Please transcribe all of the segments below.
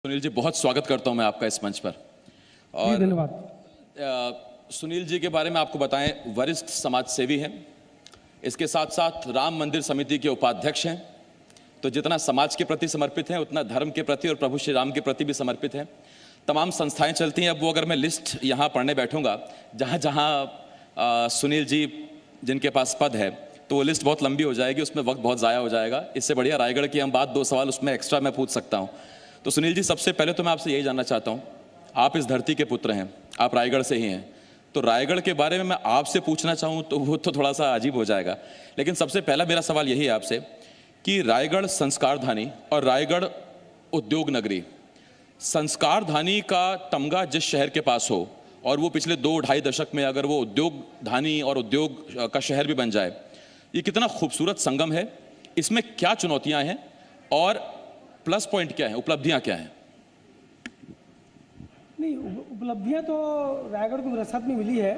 सुनील जी, बहुत स्वागत करता हूं मैं आपका इस मंच पर। और धन्यवाद। सुनील जी के बारे में आपको बताएं, वरिष्ठ समाज सेवी हैं, इसके साथ साथ राम मंदिर समिति के उपाध्यक्ष हैं। तो जितना समाज के प्रति समर्पित हैं उतना धर्म के प्रति और प्रभु श्री राम के प्रति भी समर्पित हैं। तमाम संस्थाएं चलती हैं। अब वो अगर मैं लिस्ट यहाँ पढ़ने बैठूंगा जहाँ जहाँ सुनील जी जिनके पास पद है, तो वो लिस्ट बहुत लंबी हो जाएगी, उसमें वक्त बहुत ज़ाया हो जाएगा। इससे बढ़िया रायगढ़ की हम बात 2 सवाल उसमें एक्स्ट्रा मैं पूछ सकता हूँ। तो सुनील जी, सबसे पहले तो मैं आपसे यही जानना चाहता हूँ, आप इस धरती के पुत्र हैं, आप रायगढ़ से ही हैं, तो रायगढ़ के बारे में मैं आपसे पूछना चाहूँ तो वो तो थोड़ा सा अजीब हो जाएगा। लेकिन सबसे पहला मेरा सवाल यही है आपसे कि रायगढ़ संस्कारधानी और रायगढ़ उद्योग नगरी, संस्कारधानी का तमगा जिस शहर के पास हो और वो पिछले 2-2.5 दशक में अगर वो उद्योग धानी और उद्योग का शहर भी बन जाए, ये कितना खूबसूरत संगम है। इसमें क्या चुनौतियां हैं और प्लस पॉइंट क्या है, उपलब्धियां क्या हैं? नहीं, उपलब्धियां तो रायगढ़ को विरासत में मिली है।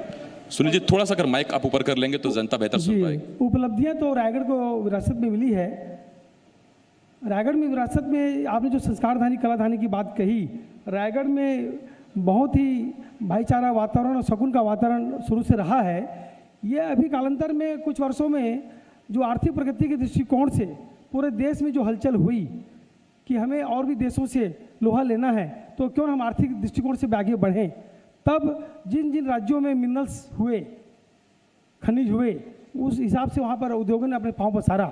सुनील जी, थोड़ा सा अगर माइक आप ऊपर कर लेंगे तो जनता बेहतर सुन पाएगी। उपलब्धियां तो रायगढ़ को विरासत में मिली है। रायगढ़ में विरासत में आपने जो संस्कारधानी कलाधानी की बात कही, रायगढ़ में बहुत ही भाईचारा वातावरण और सुकून का वातावरण शुरू से रहा है। ये अभी कालांतर में कुछ वर्षों में जो आर्थिक प्रगति के दृष्टिकोण से पूरे देश में जो हलचल हुई कि हमें और भी देशों से लोहा लेना है, तो क्यों हम आर्थिक दृष्टिकोण से आगे बढ़ें, तब जिन जिन राज्यों में मिनरल्स हुए, खनिज हुए, उस हिसाब से वहाँ पर उद्योगों ने अपने पाँव पसारा।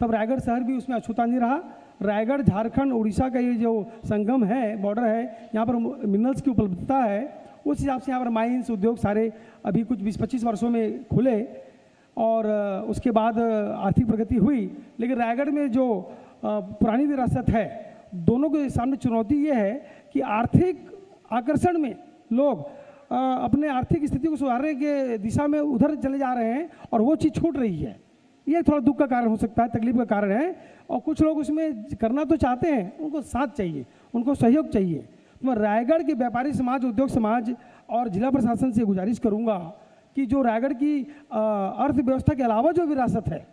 तब रायगढ़ शहर भी उसमें अछूता नहीं रहा। रायगढ़ झारखंड उड़ीसा का ये जो संगम है, बॉर्डर है, यहाँ पर मिनरल्स की उपलब्धता है, उस हिसाब से यहाँ पर माइंस उद्योग सारे अभी कुछ 20-25 वर्षों में खुले और उसके बाद आर्थिक प्रगति हुई। लेकिन रायगढ़ में जो पुरानी विरासत है, दोनों के सामने चुनौती ये है कि आर्थिक आकर्षण में लोग अपने आर्थिक स्थिति को सुधारने के दिशा में उधर चले जा रहे हैं और वो चीज़ छूट रही है। ये थोड़ा दुख का कारण हो सकता है, तकलीफ का कारण है। और कुछ लोग उसमें करना तो चाहते हैं, उनको साथ चाहिए, उनको सहयोग चाहिए। तो मैं रायगढ़ के व्यापारी समाज, उद्योग समाज और जिला प्रशासन से गुजारिश करूँगा कि जो रायगढ़ की अर्थव्यवस्था के अलावा जो विरासत है,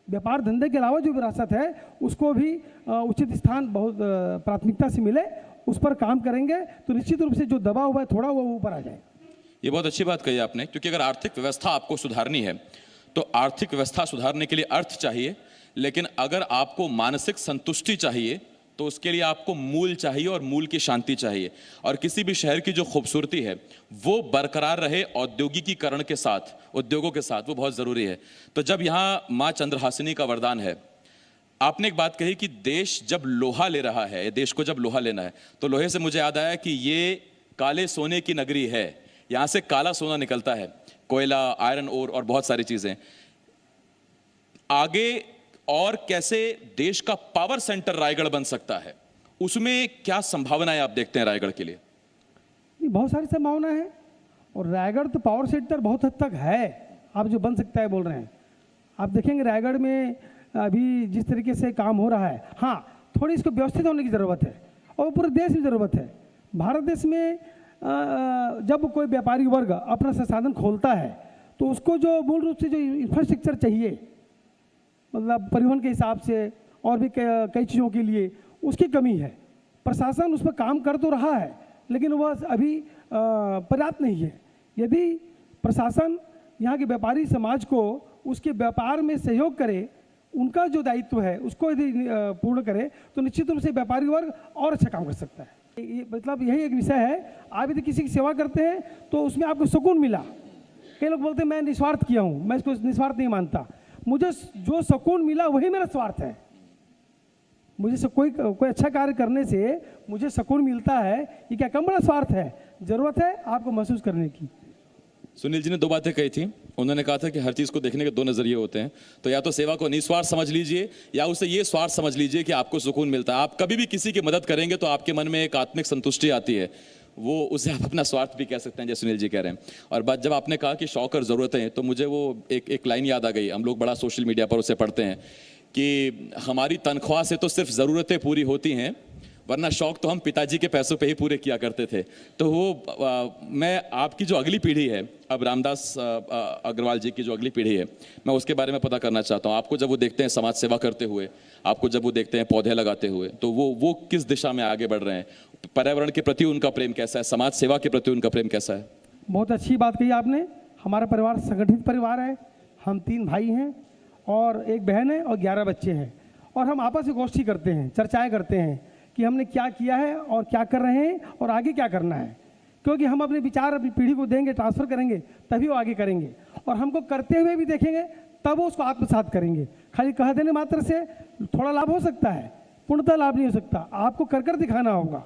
व्यापार धंधे के अलावा जो विरासत है, उसको भी उचित स्थान बहुत प्राथमिकता से मिले, उस पर काम करेंगे तो निश्चित रूप से जो दबा हुआ है थोड़ा वो ऊपर आ जाए। ये बहुत अच्छी बात कही आपने, क्योंकि अगर आर्थिक व्यवस्था आपको सुधारनी है तो आर्थिक व्यवस्था सुधारने के लिए अर्थ चाहिए, लेकिन अगर आपको मानसिक संतुष्टि चाहिए तो उसके लिए आपको मूल चाहिए और मूल की शांति चाहिए। और किसी भी शहर की जो खूबसूरती है वो बरकरार रहे औद्योगिकीकरण के साथ, उद्योगों के साथ, वो बहुत ज़रूरी है। तो जब यहाँ माँ चंद्रहासिनी का वरदान है, आपने एक बात कही कि देश जब लोहा ले रहा है, देश को जब लोहा लेना है, तो लोहे से मुझे याद आया कि ये काले सोने की नगरी है, यहाँ से काला सोना निकलता है, कोयला, आयरन ओर और बहुत सारी चीज़ें। आगे और कैसे देश का पावर सेंटर रायगढ़ बन सकता है, उसमें क्या संभावनाएं आप देखते हैं रायगढ़ के लिए? बहुत सारी संभावना है और रायगढ़ तो पावर सेंटर बहुत हद तक है, आप जो बन सकता है बोल रहे हैं। आप देखेंगे रायगढ़ में अभी जिस तरीके से काम हो रहा है, हाँ, थोड़ी इसको व्यवस्थित होने की ज़रूरत है और पूरे देश में ज़रूरत है। भारत देश में जब कोई व्यापारी वर्ग अपना संसाधन खोलता है तो उसको जो मूल रूप से जो इंफ्रास्ट्रक्चर चाहिए, मतलब परिवहन के हिसाब से और भी कई चीज़ों के लिए, उसकी कमी है। प्रशासन उस पर काम कर तो रहा है लेकिन वह अभी पर्याप्त नहीं है। यदि प्रशासन यहाँ के व्यापारी समाज को उसके व्यापार में सहयोग करे, उनका जो दायित्व है उसको यदि पूर्ण करे, तो निश्चित रूप से व्यापारी वर्ग और अच्छा काम कर सकता है। ये मतलब यही एक विषय है। आप यदि किसी की सेवा करते हैं तो उसमें आपको सुकून मिला। कई लोग बोलते हैं मैं निस्वार्थ किया हूँ, मैं इसको निस्वार्थ नहीं मानता। मुझे जो सुकून मिला वही मेरा स्वार्थ है। मुझे कोई अच्छा कार्य करने से मुझे सुकून मिलता है, ये क्या कम बड़ा स्वार्थ है? जरूरत है आपको महसूस करने की। सुनील जी ने 2 बातें कही थी। उन्होंने कहा था कि हर चीज़ को देखने के 2 नज़रिए होते हैं, तो या तो सेवा को निस्वार्थ समझ लीजिए या उसे ये स्वार्थ समझ लीजिए कि आपको सुकून मिलता है। आप कभी भी किसी की मदद करेंगे तो आपके मन में एक आत्मिक संतुष्टि आती है, वो उसे आप अपना स्वार्थ भी कह सकते हैं, जैसे सुनील जी कह रहे हैं। और बात जब आपने कहा कि शौक और ज़रूरतें, तो मुझे वो एक लाइन याद आ गई। हम लोग बड़ा सोशल मीडिया पर उसे पढ़ते हैं कि हमारी तनख्वाह से तो सिर्फ ज़रूरतें पूरी होती हैं, वरना शौक तो हम पिताजी के पैसों पे ही पूरे किया करते थे। तो वो मैं आपकी जो अगली पीढ़ी है, अब रामदास अग्रवाल जी की जो अगली पीढ़ी है, मैं उसके बारे में पता करना चाहता हूँ। आपको जब वो देखते हैं समाज सेवा करते हुए, आपको जब वो देखते हैं पौधे लगाते हुए, तो वो किस दिशा में आगे बढ़ रहे हैं? पर्यावरण के प्रति उनका प्रेम कैसा है? समाज सेवा के प्रति उनका प्रेम कैसा है? बहुत अच्छी बात कही आपने। हमारा परिवार संगठित परिवार है। हम 3 भाई हैं और 1 बहन है और 11 बच्चे हैं, और हम आपस में गोष्ठी करते हैं, चर्चाएं करते हैं कि हमने क्या किया है और क्या कर रहे हैं और आगे क्या करना है। क्योंकि हम अपने विचार अपनी पीढ़ी को देंगे, ट्रांसफ़र करेंगे, तभी वो आगे करेंगे, और हमको करते हुए भी देखेंगे तब वो उसको आत्मसात करेंगे। खाली कह देने मात्र से थोड़ा लाभ हो सकता है, पूर्णतः लाभ नहीं हो सकता। आपको कर कर दिखाना होगा।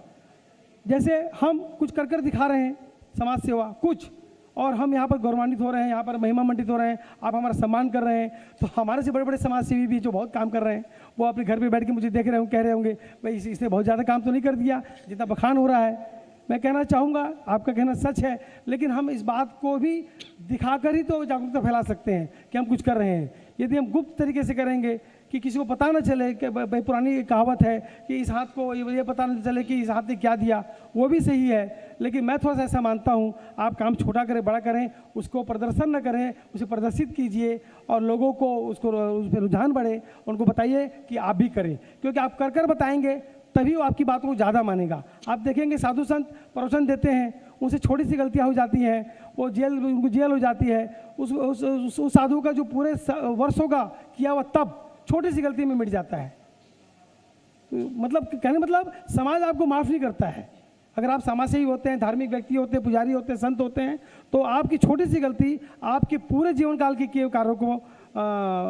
जैसे हम कुछ कर कर दिखा रहे हैं समाज सेवा कुछ, और हम यहाँ पर गौरवान्वित हो रहे हैं, यहाँ पर महिमा मंडित हो रहे हैं, आप हमारा सम्मान कर रहे हैं। तो हमारे से बड़े बड़े समाज सेवी भी जो बहुत काम कर रहे हैं, वो अपने घर पे बैठ के मुझे देख रहे होंगे, कह रहे होंगे भाई इसने बहुत ज़्यादा काम तो नहीं कर दिया जितना बखान हो रहा है। मैं कहना चाहूँगा, आपका कहना सच है, लेकिन हम इस बात को भी दिखाकर ही तो जागरूकता फैला सकते हैं कि हम कुछ कर रहे हैं। यदि हम गुप्त तरीके से करेंगे कि किसी को पता न चले कि भाई पुरानी कहावत है कि इस हाथ को ये पता न चले कि इस हाथ ने क्या दिया, वो भी सही है। लेकिन मैं थोड़ा सा ऐसा मानता हूँ, आप काम छोटा करें बड़ा करें, उसको प्रदर्शन न करें, उसे प्रदर्शित कीजिए और लोगों को उस पर रुझान बढ़े, उनको बताइए कि आप भी करें। क्योंकि आप कर कर बताएंगे तभी वो आपकी बातों को ज़्यादा मानेगा। आप देखेंगे साधु संत प्रवचन देते हैं, उनसे छोटी सी गलतियाँ हो जाती हैं, वो उनको जेल हो जाती है। उस साधु का जो पूरे वर्षों का किया हुआ तब छोटी सी गलती में मिट जाता है। मतलब कहने मतलब समाज आपको माफ़ नहीं करता है। अगर आप समाज से ही होते हैं, धार्मिक व्यक्ति होते हैं, पुजारी होते हैं, संत होते हैं, तो आपकी छोटी सी गलती आपके पूरे जीवन काल के किए कार्यों को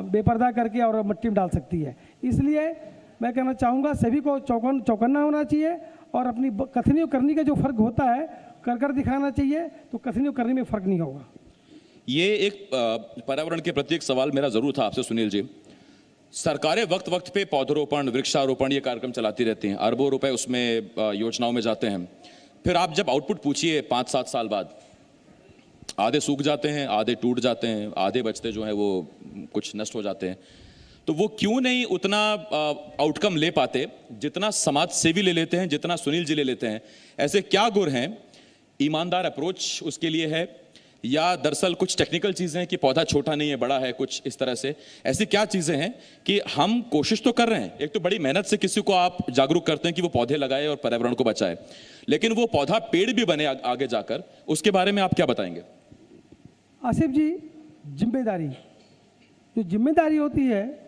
बेपर्दा करके और मिट्टी में डाल सकती है। इसलिए मैं कहना चाहूँगा सभी को चौकन्ना होना चाहिए, और अपनी कथनी और करनी का जो फ़र्क होता है कर कर दिखाना चाहिए, तो कथनी और करने में फ़र्क नहीं होगा। ये एक पर्यावरण के प्रति एक सवाल मेरा ज़रूर था आपसे सुनील जी। सरकारें वक्त वक्त पे पौधरोपण, वृक्षारोपण ये कार्यक्रम चलाती रहती हैं, अरबों रुपए उसमें योजनाओं में जाते हैं। फिर आप जब आउटपुट पूछिए 5-7 साल बाद, आधे सूख जाते हैं, आधे टूट जाते हैं, आधे बचते जो हैं वो कुछ नष्ट हो जाते हैं। तो वो क्यों नहीं उतना आउटकम ले पाते जितना समाज सेवी ले लेते हैं, जितना सुनील जी ले लेते हैं? ऐसे क्या गुण हैं? ईमानदार अप्रोच उसके लिए है, या दरअसल कुछ टेक्निकल चीज़ें हैं कि पौधा छोटा नहीं है बड़ा है, कुछ इस तरह से? ऐसी क्या चीज़ें हैं कि हम कोशिश तो कर रहे हैं, एक तो बड़ी मेहनत से किसी को आप जागरूक करते हैं कि वो पौधे लगाए और पर्यावरण को बचाए, लेकिन वो पौधा पेड़ भी बने आगे जाकर, उसके बारे में आप क्या बताएंगे? आसिफ जी, जिम्मेदारी, जो जिम्मेदारी होती है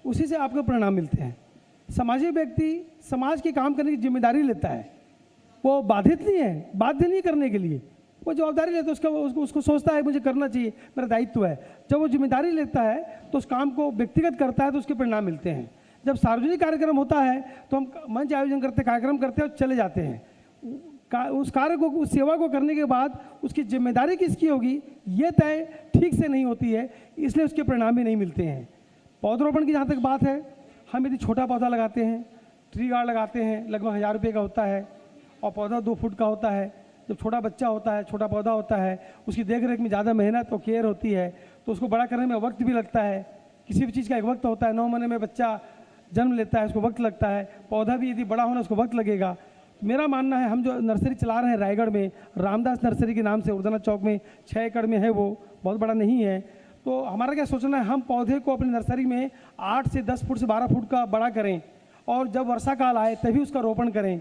उसी से आपको परिणाम मिलते हैं। सामाजिक व्यक्ति समाज के काम करने की जिम्मेदारी लेता है, वो बाधित नहीं है, बाध्य नहीं करने के लिए, वो जवाबदारी लेता है, उसको सोचता है मुझे करना चाहिए, मेरा दायित्व है। जब वो जिम्मेदारी लेता है तो उस काम को व्यक्तिगत करता है तो उसके परिणाम मिलते हैं। जब सार्वजनिक कार्यक्रम होता है तो हम मंच आयोजन करते, कार्यक्रम करते हैं और चले जाते हैं। उस कार्य को, उस सेवा को करने के बाद उसकी जिम्मेदारी किसकी होगी ये तय ठीक से नहीं होती है, इसलिए उसके परिणाम भी नहीं मिलते हैं। पौधरोपण की जहाँ तक बात है, हम यदि छोटा पौधा लगाते हैं, ट्री गार्ड लगाते हैं, लगभग 1000 रुपये का होता है, और पौधा 2 फुट का होता है। जब छोटा बच्चा होता है, छोटा पौधा होता है, उसकी देख रेख में ज़्यादा मेहनत और केयर होती है, तो उसको बड़ा करने में वक्त भी लगता है। किसी भी चीज़ का एक वक्त होता है। 9 महीने में बच्चा जन्म लेता है, उसको वक्त लगता है। पौधा भी यदि बड़ा होना उसको वक्त लगेगा। मेरा मानना है, हम जो नर्सरी चला रहे हैं रायगढ़ में, रामदास नर्सरी के नाम से उर्दना चौक में 6 एकड़ में है, वो बहुत बड़ा नहीं है। तो हमारा क्या सोचना है, हम पौधे को अपनी नर्सरी में 8 से 10 फुट से 12 फुट का बड़ा करें, और जब वर्षा काल आए तभी उसका रोपण करें,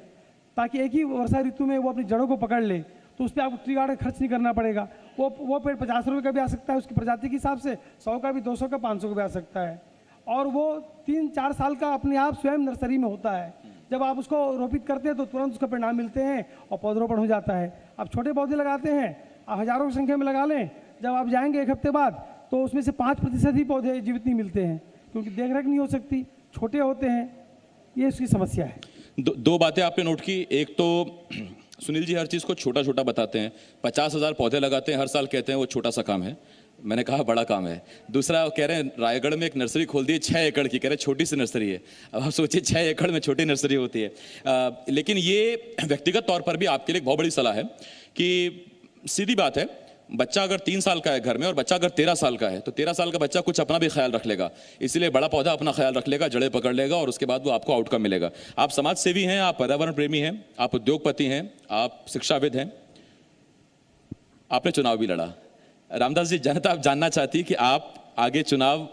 ताकि एक ही वर्षा ऋतु में वो अपनी जड़ों को पकड़ ले। तो उस पर आपको ट्री गार्ड खर्च नहीं करना पड़ेगा। वो पेड़ 50 रुपये का भी आ सकता है उसकी प्रजाति के हिसाब से, 100 का भी, 200 का, 500 का भी आ सकता है, और वो 3-4 साल का अपने आप स्वयं नर्सरी में होता है। जब आप उसको रोपित करते हैं तो तुरंत उसका परिणाम मिलते हैं और पौधरोपण हो जाता है। आप छोटे पौधे लगाते हैं, आप हज़ारों की संख्या में लगा लें, जब आप जाएंगे 1 हफ्ते बाद तो उसमें से 5% ही पौधे जीवित नहीं मिलते हैं, क्योंकि देख रेख नहीं हो सकती, छोटे होते हैं। ये उसकी समस्या है। दो बातें आपने नोट की। एक तो सुनील जी हर चीज़ को छोटा छोटा बताते हैं, 50,000 पौधे लगाते हैं हर साल, कहते हैं वो छोटा सा काम है। मैंने कहा बड़ा काम है। दूसरा कह रहे हैं रायगढ़ में एक नर्सरी खोल दी 6 एकड़ की, कह रहे छोटी सी नर्सरी है। अब आप सोचिए 6 एकड़ में छोटी नर्सरी होती है। लेकिन ये व्यक्तिगत तौर पर भी आपके लिए एक बहुत बड़ी सलाह है कि सीधी बात है, बच्चा अगर 3 साल का है घर में और बच्चा अगर 13 साल का है तो 13 साल का बच्चा कुछ अपना भी ख्याल रख लेगा, इसलिए बड़ा पौधा अपना ख्याल रख लेगा, जड़ें पकड़ लेगा और उसके बाद वो आपको आउटकम मिलेगा। आप समाज सेवी हैं, आप पर्यावरण प्रेमी हैं, आप उद्योगपति हैं, आप शिक्षाविद हैं, आपने चुनाव भी लड़ा। रामदास जी, जनता आप जानना चाहती है कि आप आगे चुनाव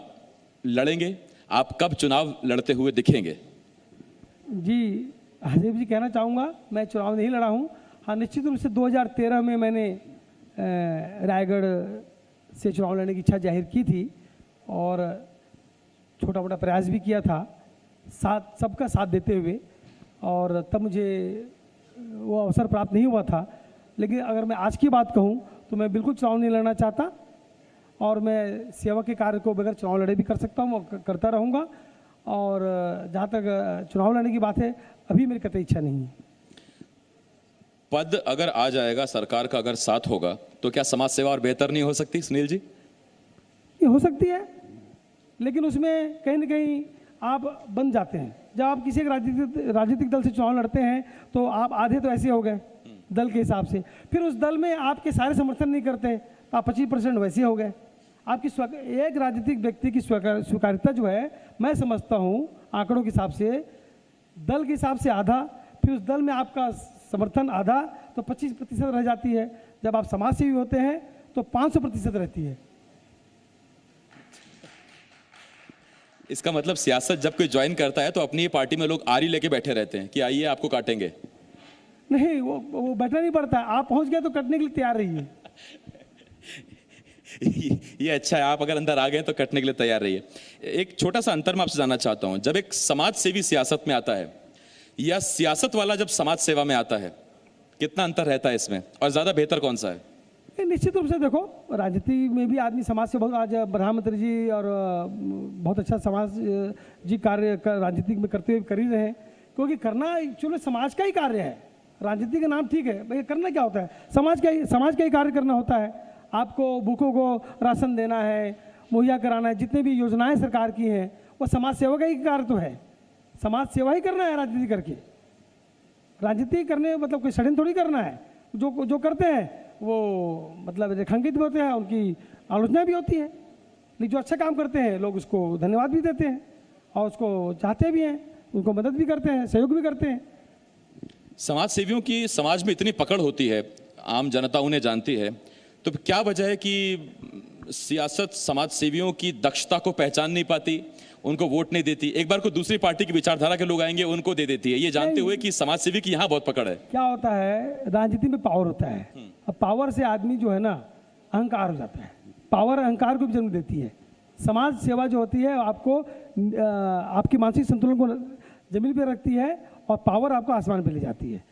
लड़ेंगे, आप कब चुनाव लड़ते हुए दिखेंगे? जी हजीब जी, कहना चाहूँगा मैं चुनाव नहीं लड़ा हूँ। हाँ, निश्चित रूप से 2013 में मैंने रायगढ़ से चुनाव लड़ने की इच्छा जाहिर की थी और छोटा मोटा प्रयास भी किया था, साथ सबका साथ देते हुए, और तब मुझे वो अवसर प्राप्त नहीं हुआ था। लेकिन अगर मैं आज की बात कहूँ तो मैं बिल्कुल चुनाव नहीं लड़ना चाहता और मैं सेवा के कार्य को बगैर चुनाव लड़े भी कर सकता हूँ और करता रहूँगा। और जहाँ तक चुनाव लड़ने की बात है, अभी मेरी कतई इच्छा नहीं है। पद अगर आ जाएगा, सरकार का अगर साथ होगा, तो क्या समाज सेवा और बेहतर नहीं हो सकती सुनील जी? ये हो सकती है, लेकिन उसमें कहीं ना कहीं आप बन जाते हैं। जब आप किसी एक राजनीतिक दल से चुनाव लड़ते हैं तो आप आधे तो ऐसे हो गए दल के हिसाब से, फिर उस दल में आपके सारे समर्थन नहीं करते तो आप 25% वैसे हो गए। आपकी एक राजनीतिक व्यक्ति की स्वीकार्यता जो है, मैं समझता हूँ आंकड़ों के हिसाब से, दल के हिसाब से आधा, फिर उस दल में आपका समर्थन आधा, तो 25% रह जाती है। जब आप समाज सेवी होते हैं तो 500% रहती है। इसका मतलब सियासत जब कोई ज्वाइन करता है तो अपनी पार्टी में लोग आरी लेके बैठे रहते हैं कि आइए आपको काटेंगे। नहीं, वो बैठना नहीं पड़ता है, आप पहुंच गए तो कटने के लिए तैयार रहिए। ये अच्छा है, आप अगर अंदर आ गए तो कटने के लिए तैयार रहिए। एक छोटा सा अंतर मैं आपसे जानना चाहता हूं, जब एक समाज सेवी सियासत में आता है या सियासत वाला जब समाज सेवा में आता है, कितना अंतर रहता है इसमें और ज्यादा बेहतर कौन सा है? निश्चित रूप से देखो, राजनीति में भी आदमी समाज से बहुत, आज प्रधानमंत्री जी और बहुत अच्छा समाज जी कार्य राजनीति में करते हुए कर ही रहे हैं, क्योंकि करना एक्चुअली समाज का ही कार्य है। राजनीति का नाम ठीक है, भाई करना क्या होता है, समाज का ही कार्य करना होता है। आपको भूखों को राशन देना है, मुहैया कराना है, जितने भी योजनाएं सरकार की हैं वो समाज सेवा का ही कार्य तो है। समाज सेवा ही करना है राजनीति करके। राजनीति करने मतलब कोई षड्यंत्र थोड़ी करना है। जो करते हैं वो मतलब रेखांकित भी होते हैं, उनकी आलोचना भी होती है, लेकिन जो अच्छा काम करते हैं लोग उसको धन्यवाद भी देते हैं और उसको चाहते भी हैं, उनको मदद भी करते हैं, सहयोग भी करते हैं। समाज सेवियों की समाज में इतनी पकड़ होती है, आम जनता उन्हें जानती है, तो क्या वजह है कि सियासत समाज सेवियों की दक्षता को पहचान नहीं पाती, उनको वोट नहीं देती? एक बार को दूसरी पार्टी की विचारधारा के लोग आएंगे उनको दे देती है, ये जानते हुए कि समाज सेवी की यहाँ बहुत पकड़ है। क्या होता है, राजनीति में पावर होता है, अब पावर से आदमी जो है ना अहंकार हो जाता है, पावर अहंकार को भी जन्म देती है। समाज सेवा जो होती है आपको आपकी मानसिक संतुलन को जमीन पर रखती है और पावर आपको आसमान पे ले जाती है।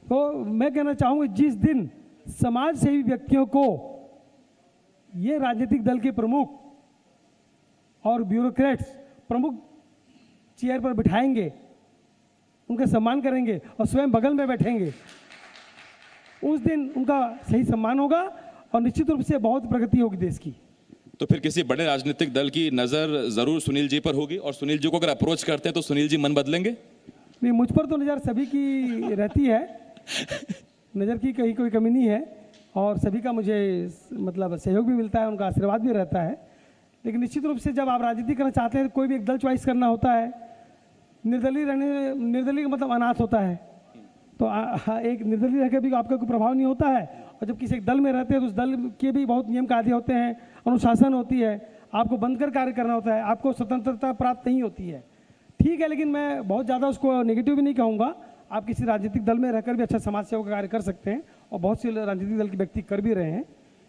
तो मैं कहना चाहूँगा, जिस दिन समाज सेवी व्यक्तियों को ये राजनीतिक दल के प्रमुख और ब्यूरोक्रेट्स प्रमुख चेयर पर बिठाएंगे, उनका सम्मान करेंगे और स्वयं बगल में बैठेंगे, उस दिन उनका सही सम्मान होगा और निश्चित रूप से बहुत प्रगति होगी देश की। तो फिर किसी बड़े राजनीतिक दल की नजर जरूर सुनील जी पर होगी, और सुनील जी को अगर अप्रोच करते हैं तो सुनील जी मन बदलेंगे? नहीं, मुझ पर तो नज़र सभी की रहती है, नज़र की कहीं कोई कमी नहीं है और सभी का मुझे मतलब सहयोग भी मिलता है, उनका आशीर्वाद भी रहता है। लेकिन निश्चित रूप से जब आप राजनीति करना चाहते हैं, कोई भी एक दल चॉइस करना होता है, निर्दलीय का मतलब अनाथ होता है, तो एक निर्दलीय रह के भी आपका कोई प्रभाव नहीं होता है। और जब किसी एक दल में रहते हैं तो उस दल के भी बहुत नियम कायदे होते हैं, अनुशासन होती है, आपको बनकर कार्य करना होता है, आपको स्वतंत्रता प्राप्त नहीं होती है। ठीक है, लेकिन मैं बहुत ज़्यादा उसको नेगेटिव भी नहीं कहूँगा। आप किसी राजनीतिक दल में रहकर भी अच्छा समाज सेवा का कार्य कर सकते हैं और बहुत से राजनीतिक दल के व्यक्ति कर भी रहे हैं,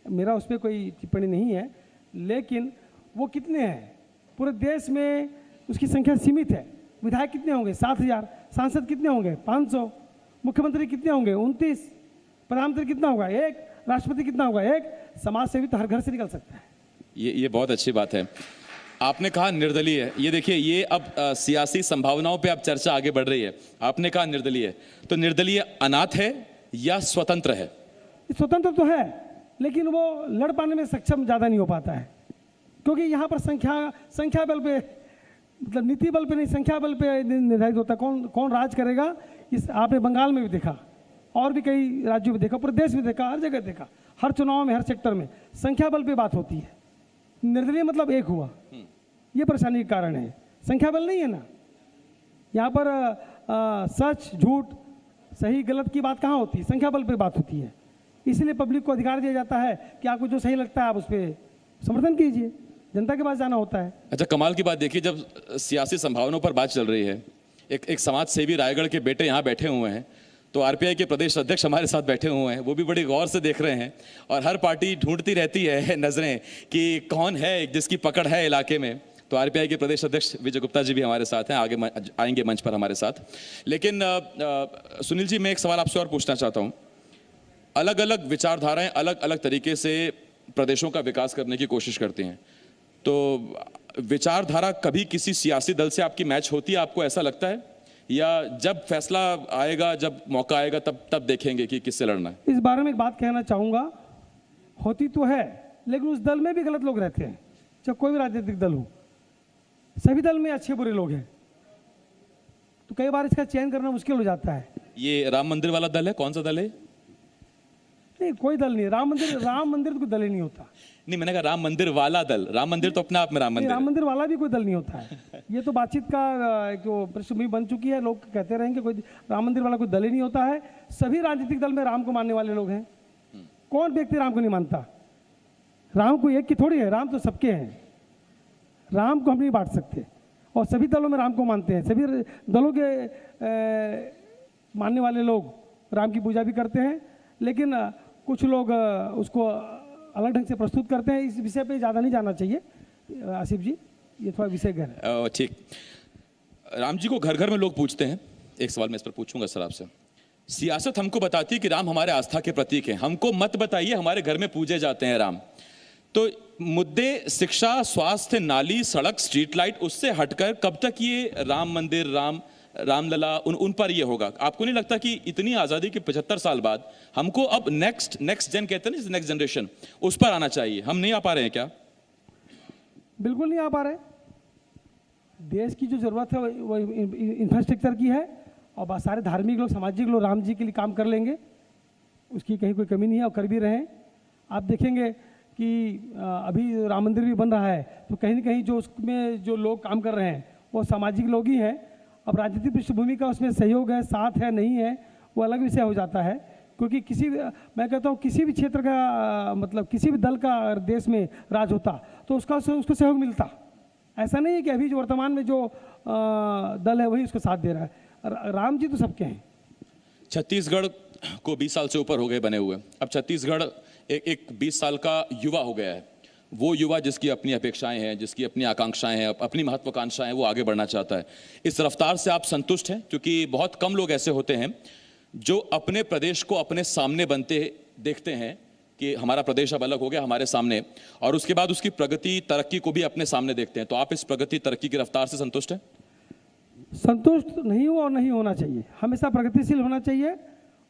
मेरा उस पर कोई टिप्पणी नहीं है। लेकिन वो कितने हैं पूरे देश में, उसकी संख्या सीमित है। विधायक कितने होंगे? 7,000। सांसद कितने होंगे? 500। मुख्यमंत्री कितने होंगे? 29। प्रधानमंत्री कितना होगा? 1। राष्ट्रपति कितना होगा? 1। समाज सेवी तो हर घर से निकल सकता है। ये बहुत अच्छी बात है। आपने कहा निर्दलीय, ये देखिए, ये अब सियासी संभावनाओं पे अब चर्चा आगे बढ़ रही है। आपने कहा निर्दलीय, तो निर्दलीय अनाथ है या स्वतंत्र है? स्वतंत्र तो है, लेकिन वो लड़ पाने में सक्षम ज़्यादा नहीं हो पाता है, क्योंकि यहाँ पर संख्या बल पे, मतलब नीति बल पे नहीं, संख्या बल पे निर्धारित होता है कौन राज करेगा। इस आपने बंगाल में भी देखा, और भी कई राज्यों में देखा, पूरे देश में देखा, हर जगह देखा, हर चुनाव में, हर सेक्टर में संख्या बल पे बात होती है। निर्दलीय मतलब एक हुआ, ये परेशानी का कारण है। संख्या बल नहीं है ना, यहाँ पर सच झूठ सही गलत की बात कहाँ होती है, संख्या बल पे बात होती है। इसलिए पब्लिक को अधिकार दिया जाता है कि आपको जो सही लगता है आप उस पर समर्थन कीजिए, जनता के पास जाना होता है। अच्छा, कमाल की बात देखिए, जब सियासी संभावनाओं पर बात चल रही है, एक समाज सेवी रायगढ़ के बेटे यहाँ बैठे हुए हैं, तो आरपीआई के प्रदेश अध्यक्ष हमारे साथ बैठे हुए हैं, वो भी बड़ी गौर से देख रहे हैं, और हर पार्टी ढूंढती रहती है नजरें कि कौन है जिसकी पकड़ है इलाके में। तो आरपीआई के प्रदेश अध्यक्ष विजय गुप्ता जी भी हमारे साथ हैं, आगे आएंगे मंच पर हमारे साथ। लेकिन सुनील जी, मैं एक सवाल आपसे और पूछना चाहता हूँ। अलग अलग विचारधाराएं अलग अलग तरीके से प्रदेशों का विकास करने की कोशिश करती हैं, तो विचारधारा कभी किसी सियासी दल से आपकी मैच होती है, आपको ऐसा लगता है, या जब फैसला आएगा, जब मौका आएगा, तब देखेंगे कि किससे लड़ना है? इस बारे में एक बात कहना चाहूँगा, होती तो है, लेकिन उस दल में भी गलत लोग रहते हैं। चाहे कोई भी राजनीतिक दल हो, सभी दल में अच्छे बुरे लोग हैं, तो कई बार इसका चयन करना मुश्किल हो जाता है। ये राम मंदिर वाला दल है, कौन सा दल है? नहीं, कोई दल नहीं। राम मंदिर तो कोई दल ही नहीं होता। नहीं, मैंने कहा राम मंदिर वाला दल। राम मंदिर तो अपने आप में राम मंदिर है। राम मंदिर वाला भी कोई दल नहीं होता है। ये तो बातचीत का जो पृष्ठभूमि बन चुकी है, लोग कहते रहेंगे कोई राम मंदिर वाला कोई दल ही नहीं होता है। सभी राजनीतिक दल में राम को मानने वाले लोग हैं। कौन व्यक्ति राम को नहीं मानता? राम को एक की थोड़ी है, राम तो सबके हैं। राम को हम नहीं बांट सकते, और सभी दलों में राम को मानते हैं। सभी दलों के मानने वाले लोग राम की पूजा भी करते हैं, लेकिन कुछ लोग उसको अलग ढंग से प्रस्तुत करते हैं। इस विषय पे ज़्यादा नहीं जाना चाहिए आसिफ जी, ये थोड़ा विषय गहरा है। ठीक। राम जी को घर घर में लोग पूछते हैं। एक सवाल मैं इस पर पूछूंगा सर आपसे। सियासत हमको बताती है कि राम हमारे आस्था के प्रतीक हैं, हमको मत बताइए हमारे घर में पूजे जाते हैं राम। तो मुद्दे शिक्षा, स्वास्थ्य, नाली, सड़क, स्ट्रीट लाइट, उससे हटकर कब तक ये राम मंदिर, रामलला उन पर ये होगा? आपको नहीं लगता कि इतनी आज़ादी के 75 साल बाद हमको अब नेक्स्ट जेन कहते हैं ना, नेक्स्ट जनरेशन, उस पर आना चाहिए? हम नहीं आ पा रहे हैं क्या? बिल्कुल नहीं आ पा रहे। देश की जो जरूरत है वो इंफ्रास्ट्रक्चर की है, और बहुत सारे धार्मिक लोग, सामाजिक लोग राम जी के लिए काम कर लेंगे, उसकी कहीं कोई कमी नहीं है, और कर भी रहे हैं। आप देखेंगे कि अभी राम मंदिर भी बन रहा है, तो कहीं ना कहीं जो उसमें जो लोग काम कर रहे हैं वो सामाजिक लोग ही हैं। अब राजनीतिक पृष्ठभूमि का उसमें सहयोग है, साथ है, नहीं है, वो अलग विषय हो जाता है। क्योंकि मैं कहता हूँ किसी भी क्षेत्र का मतलब किसी भी दल का अगर देश में राज होता तो उसको सहयोग मिलता। ऐसा नहीं है कि अभी जो वर्तमान में जो दल है वही उसको साथ दे रहा है। राम जी तो सबके हैं। छत्तीसगढ़ को 20 साल से ऊपर हो गए बने हुए। अब छत्तीसगढ़ एक 20 साल का युवा हो गया है। वो युवा जिसकी अपनी अपेक्षाएं हैं, जिसकी अपनी आकांक्षाएं हैं, अपनी महत्वाकांक्षाएं, वो आगे बढ़ना चाहता है। इस रफ्तार से आप संतुष्ट हैं? क्योंकि बहुत कम लोग ऐसे होते हैं जो अपने प्रदेश को अपने सामने बनते देखते हैं कि हमारा प्रदेश अब अलग हो गया हमारे सामने, और उसके बाद उसकी प्रगति तरक्की को भी अपने सामने देखते हैं। तो आप इस प्रगति तरक्की की रफ्तार से संतुष्ट हैं? संतुष्ट नहीं हो और नहीं होना चाहिए, हमेशा प्रगतिशील होना चाहिए,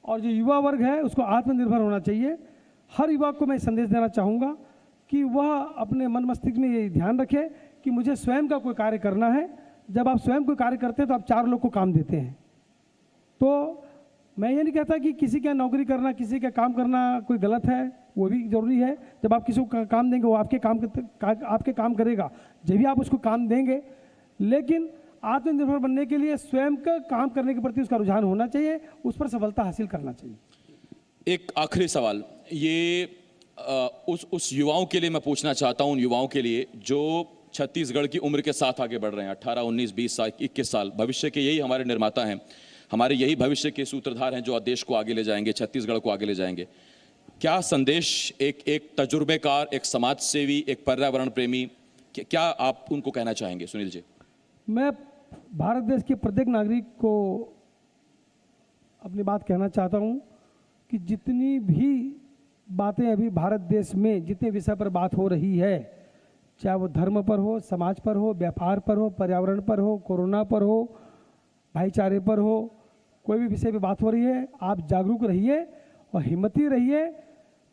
और जो युवा वर्ग है उसको आत्मनिर्भर होना चाहिए। हर युवा को मैं संदेश देना चाहूँगा कि वह अपने मन मस्तिष्क में ये ध्यान रखे कि मुझे स्वयं का कोई कार्य करना है। जब आप स्वयं कोई कार्य करते हैं तो आप 4 लोग को काम देते हैं। तो मैं ये नहीं कहता कि किसी का नौकरी करना, किसी का काम करना कोई गलत है, वो भी जरूरी है। जब आप किसी को काम देंगे वो आपके काम करेगा, जब भी आप उसको काम देंगे। लेकिन आत्मनिर्भर बनने के लिए स्वयं का काम करने के प्रति उसका रुझान होना चाहिए, उस पर सफलता हासिल करना चाहिए। एक आखिरी सवाल, ये उस युवाओं के लिए मैं पूछना चाहता हूं, उन युवाओं के लिए जो छत्तीसगढ़ की उम्र के साथ आगे बढ़ रहे हैं, 18, 19, 20 साल, 21 साल, भविष्य के यही हमारे निर्माता हैं, हमारे यही भविष्य के सूत्रधार हैं जो देश को आगे ले जाएंगे, छत्तीसगढ़ को आगे ले जाएंगे। क्या संदेश एक तजुर्बेकार, एक समाज सेवी, एक पर्यावरण प्रेमी, क्या आप उनको कहना चाहेंगे सुनील जी? मैं भारत देश के प्रत्येक नागरिक को अपनी बात कहना चाहता हूं कि जितनी भी बातें अभी भारत देश में जितने विषय पर बात हो रही है, चाहे वो धर्म पर हो, समाज पर हो, व्यापार पर हो, पर्यावरण पर हो, कोरोना पर हो, भाईचारे पर हो, कोई भी विषय पे बात हो रही है, आप जागरूक रहिए और हिम्मती रहिए।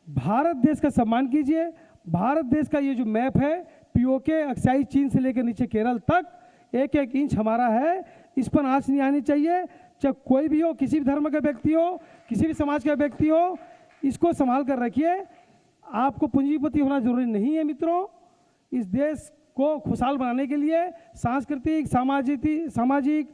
भारत देश का सम्मान कीजिए। भारत देश का ये जो मैप है, पीओके, अक्साई चीन से लेकर नीचे केरल तक, 1-1 इंच हमारा है, इस पर आँच नहीं आनी चाहिए। चाहे कोई भी हो, किसी भी धर्म का व्यक्ति हो, किसी भी समाज का व्यक्ति हो, इसको संभाल कर रखिए। आपको पूंजीपति होना जरूरी नहीं है मित्रों। इस देश को खुशहाल बनाने के लिए सांस्कृतिक सामाजिक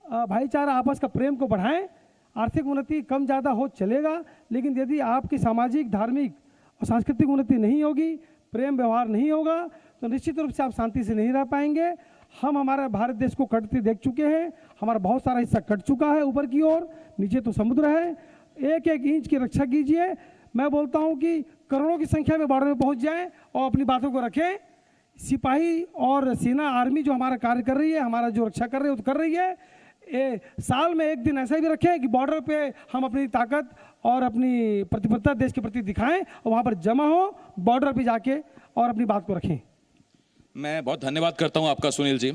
भाईचारा, आपस का प्रेम को बढ़ाएं। आर्थिक उन्नति कम ज़्यादा हो चलेगा, लेकिन यदि आपकी सामाजिक, धार्मिक और सांस्कृतिक उन्नति नहीं होगी, प्रेम व्यवहार नहीं होगा, तो निश्चित रूप से आप शांति से नहीं रह पाएंगे। हम हमारे भारत देश को कटते देख चुके हैं। हमारा बहुत सारा हिस्सा कट चुका है ऊपर की ओर, नीचे तो समुद्र है। एक एक इंच की रक्षा कीजिए। मैं बोलता हूं कि करोड़ों की संख्या में बॉर्डर में पहुंच जाएं और अपनी बातों को रखें। सिपाही और सेना, आर्मी जो हमारा कार्य कर रही है, हमारा जो रक्षा कर रही है, वो तो कर रही है। साल में एक दिन ऐसा भी रखें कि बॉर्डर पे हम अपनी ताकत और अपनी प्रतिबद्धता देश के प्रति दिखाएं और वहाँ पर जमा हो, बॉर्डर पे जाके और अपनी बात को रखें। मैं बहुत धन्यवाद करता हूं आपका सुनील जी।